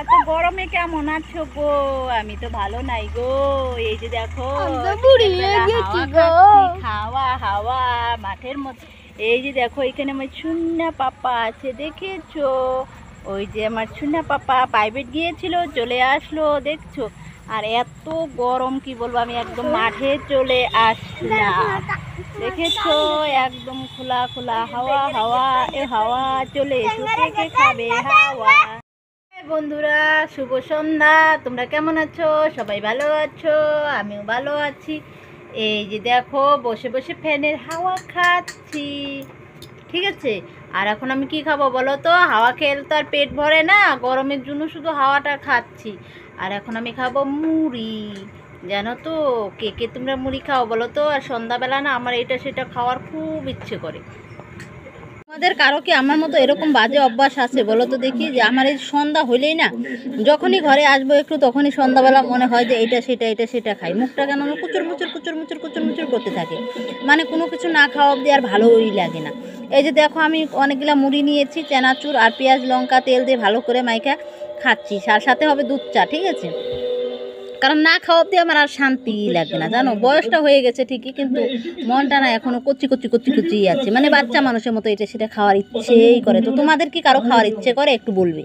এত গরমে কেমন আছো গো? আমি তো ভালো নাই গো। এই যে দেখো হাওয়া হাওয়া মাঠের মধ্যে। এই যে দেখো এখানে আমার চুন্না পাপা আছে, দেখেছো? ওই যে আমার চুন্না পাপা প্রাইভেট গিয়েছিল, চলে আসলো, দেখছো? আর এত গরম কি বলবো, আমি একদম মাঠে চলে আসলাম, দেখেছো? একদম খোলা খোলা হাওয়া হাওয়া, এ হাওয়া চলে এসো, কে কে খাবে হাওয়া। বন্ধুরা, শুভ সন্ধ্যা। তোমরা কেমন আছো? সবাই ভালো আছো? আমিও ভালো আছি। এই যে দেখো বসে বসে ফ্যানের হাওয়া খাচ্ছি, ঠিক আছে? আর এখন আমি কি খাবো বলো তো? হাওয়া খেলে তো আর পেট ভরে না, গরমের জন্য শুধু হাওয়াটা খাচ্ছি। আর এখন আমি খাবো মুড়ি, জানো তো? কে কে তোমরা মুড়ি খাও বলো তো? আর সন্ধ্যাবেলা না আমার এটা সেটা খাওয়ার খুব ইচ্ছে করে। আমাদের কারো কি আমার মতো এরকম বাজে অভ্যাস আছে বলো তো দেখি? যে আমার এই সন্ধ্যা হইলেই না, যখনই ঘরে আসবো একটু তখনই সন্ধ্যাবেলা মনে হয় যে এটা সেটা খাই। মুখটা কেন আমার কুচুর মুচুর কুচুর মুচুর কুচুর মুচুর করতে থাকে, মানে কোনো কিছু না খাওয়া অবধি আর ভালোই লাগে না। এই যে দেখো আমি অনেকগুলা মুড়ি নিয়েছি, চানাচুর আর পেঁয়াজ লঙ্কা তেল দিয়ে ভালো করে মাইখা খাচ্ছি, আর সাথে হবে দুধ চা, ঠিক আছে? কারণ না খাওয়া অবধি আমার আর শান্তি লাগবে না, জানো? বয়সটা হয়ে গেছে ঠিকই, কিন্তু মনটা না এখনো কচি কচি কচি কচি আছে, মানে বাচ্চা মানুষের মতো এটা সেটা খাওয়ার ইচ্ছেই করে। তো তোমাদের কি কারো খাওয়ার ইচ্ছে করে? একটু বলবে।